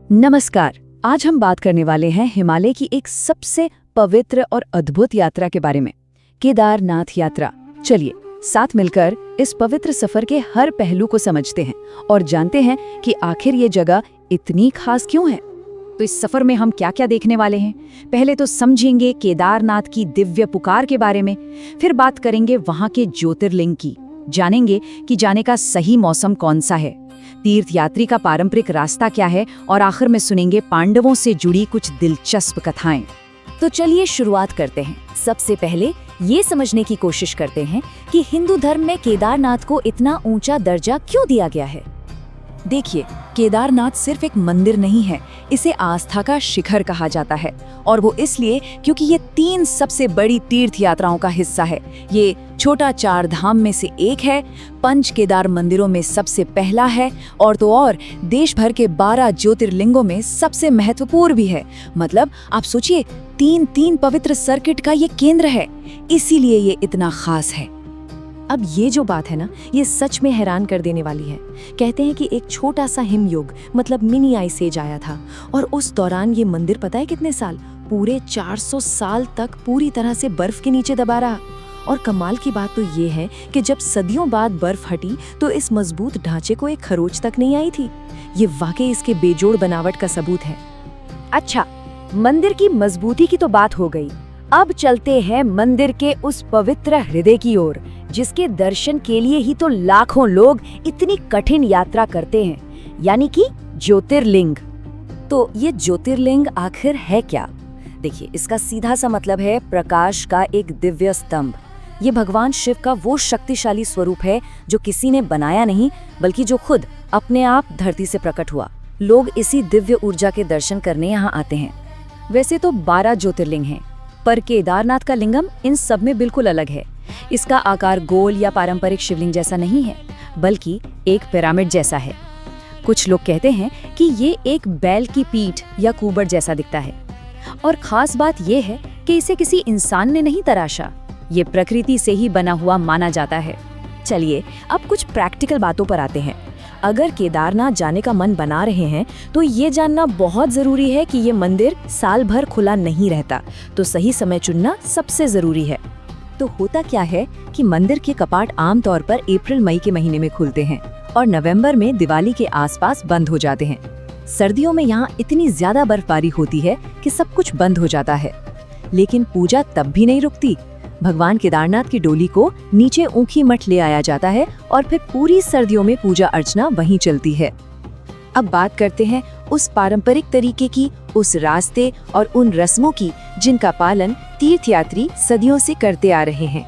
नमस्कार। आज हम बात करने वाले हैं हिमालय की एक सबसे पवित्र और अद्भुत यात्रा के बारे में, केदारनाथ यात्रा। चलिए साथ मिलकर इस पवित्र सफर के हर पहलू को समझते हैं और जानते हैं कि आखिर ये जगह इतनी खास क्यों है। तो इस सफर में हम क्या क्या देखने वाले हैं? पहले तो समझेंगे केदारनाथ की दिव्य पुकार के बारे में, फिर बात करेंगे वहां के ज्योतिर्लिंग की, जानेंगे कि जाने का सही मौसम कौन सा है, तीर्थ यात्री का पारंपरिक रास्ता क्या है और आखिर में सुनेंगे पांडवों से जुड़ी कुछ दिलचस्प कथाएं। तो चलिए शुरुआत करते हैं। सबसे पहले ये समझने की कोशिश करते हैं कि हिंदू धर्म में केदारनाथ को इतना ऊंचा दर्जा क्यों दिया गया है। देखिए, केदारनाथ सिर्फ एक मंदिर नहीं है, इसे आस्था का शिखर कहा जाता है। और वो इसलिए क्योंकि ये 3 सबसे बड़ी तीर्थ यात्राओं का हिस्सा है। ये छोटा 4 धाम में से एक है, 5 केदार मंदिरों में सबसे पहला है और तो और देश भर के 12 ज्योतिर्लिंगों में सबसे महत्वपूर्ण भी है। मतलब आप सोचिए, 3 पवित्र सर्किट का ये केंद्र है, इसीलिए ये इतना खास है। अब ये जो बात है ना, ये सच में हैरान कर देने वाली है। कहते हैं कि एक छोटा सा हिमयुग मतलब मिनी आइस एज आया था और उस दौरान ये मंदिर पता है कितने साल, पूरे 400 साल तक पूरी तरह से बर्फ के नीचे दबा रहा। और कमाल की बात तो ये है कि जब सदियों बाद बर्फ हटी तो इस मजबूत ढांचे को एक खरोंच तक नहीं आई थी। ये वाकई इसके बेजोड़ बनावट का सबूत है। अच्छा, मंदिर की मजबूती की तो बात हो गई। अब चलते हैं मंदिर के उस पवित्र हृदय की ओर, जिसके दर्शन के लिए ही तो लाखों लोग इतनी कठिन यात्रा करते हैं, यानी कि ज्योतिर्लिंग। तो ये ज्योतिर्लिंग आखिर है क्या? देखिए, इसका सीधा सा मतलब है प्रकाश का एक दिव्य स्तंभ। ये भगवान शिव का वो शक्तिशाली स्वरूप है जो किसी ने बनाया नहीं, बल्कि जो खुद अपने आप धरती से प्रकट हुआ। लोग इसी दिव्य ऊर्जा के दर्शन करने यहाँ आते हैं। वैसे तो 12 ज्योतिर्लिंग हैं, पर केदारनाथ का लिंगम इन सब में बिल्कुल अलग है। इसका आकार गोल या पारंपरिक शिवलिंग जैसा नहीं है, बल्कि एक पिरामिड जैसा है। कुछ लोग कहते हैं कि ये एक बैल की पीठ या कुबड़ जैसा दिखता है। और खास बात ये है कि इसे किसी इंसान ने नहीं तराशा, ये प्रकृति से ही बना हुआ माना जाता है। चलिए अब कुछ प्रैक्टिकल बातों पर आते हैं। अगर केदारनाथ जाने का मन बना रहे हैं तो ये जानना बहुत जरूरी है कि ये मंदिर साल भर खुला नहीं रहता, तो सही समय चुनना सबसे जरूरी है। तो होता क्या है कि मंदिर के कपाट आमतौर पर अप्रैल मई के महीने में खुलते हैं और नवंबर में दिवाली के आसपास बंद हो जाते हैं। सर्दियों में यहाँ इतनी ज्यादा बर्फबारी होती है कि सब कुछ बंद हो जाता है। लेकिन पूजा तब भी नहीं रुकती। भगवान केदारनाथ की डोली को नीचे ऊखी मठ ले आया जाता है और फिर पूरी सर्दियों में पूजा अर्चना वहीं चलती है। अब बात करते हैं उस पारंपरिक तरीके की, उस रास्ते और उन रस्मों की जिनका पालन तीर्थयात्री सदियों से करते आ रहे हैं।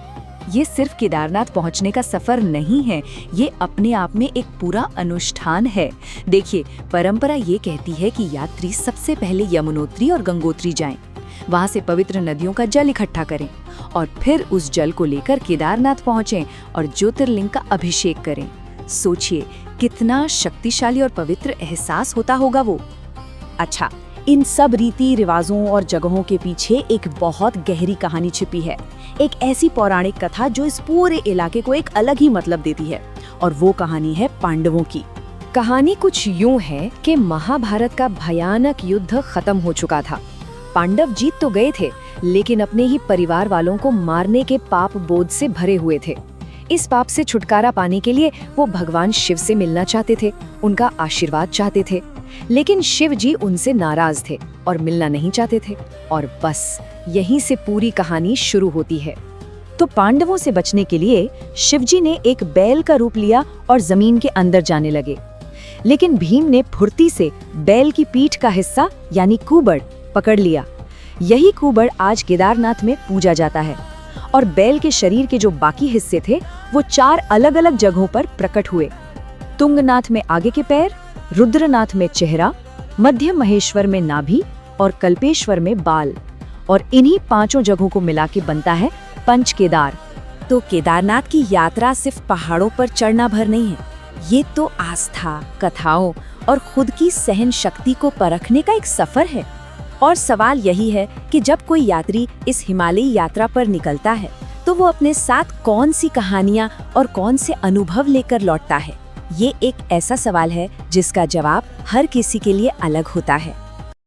ये सिर्फ केदारनाथ पहुंचने का सफर नहीं है, ये अपने आप में एक पूरा अनुष्ठान है। देखिए, परंपरा ये कहती है कि यात्री सबसे पहले यमुनोत्री और गंगोत्री जाएं, वहां से पवित्र नदियों का जल इकट्ठा करें और फिर उस जल को लेकर केदारनाथ पहुंचें और ज्योतिर्लिंग का अभिषेक करें। सोचिए कितना शक्तिशाली और पवित्र एहसास होता होगा वो। अच्छा, इन सब रीति रिवाजों और जगहों के पीछे एक बहुत गहरी कहानी छिपी है। एक ऐसी पौराणिक कथा जो इस पूरे इलाके को एक अलग ही मतलब देती है, और वो कहानी है पांडवों की। कहानी कुछ यूं है कि महाभारत का भयानक युद्ध खत्म हो चुका था। पांडव जीत तो गए थे, लेकिन अपने ही परिवार वालों को मारने के पाप बोझ से भरे हुए थे। इस पाप से छुटकारा पाने के लिए वो भगवान शिव से मिलना चाहते थे, उनका आशीर्वाद चाहते थे। लेकिन शिव जी उनसे नाराज थे और मिलना नहीं चाहते थे। और बस यहीं से पूरी कहानी शुरू होती है। तो पांडवों से बचने के लिए शिव जी ने एक बैल का रूप लिया और जमीन के अंदर जाने लगे। लेकिन भीम ने फुर्ती से बैल की पीठ का हिस्सा यानी कुबड़ पकड़ लिया। यही कुबड़ आज केदारनाथ में पूजा जाता है। और बैल के शरीर के जो बाकी हिस्से थे वो 4 अलग अलग जगहों पर प्रकट हुए। तुंगनाथ में आगे के पैर, रुद्रनाथ में चेहरा, मध्य महेश्वर में नाभि और कल्पेश्वर में बाल। और इन्हीं 5 जगहों को मिला के बनता है पंच केदार। तो केदारनाथ की यात्रा सिर्फ पहाड़ों पर चढ़ना भर नहीं है, ये तो आस्था, कथाओं और खुद की सहन शक्ति को परखने का एक सफर है। और सवाल यही है कि जब कोई यात्री इस हिमालयी यात्रा पर निकलता है तो वो अपने साथ कौन सी कहानियां और कौन से अनुभव लेकर लौटता है। ये एक ऐसा सवाल है जिसका जवाब हर किसी के लिए अलग होता है।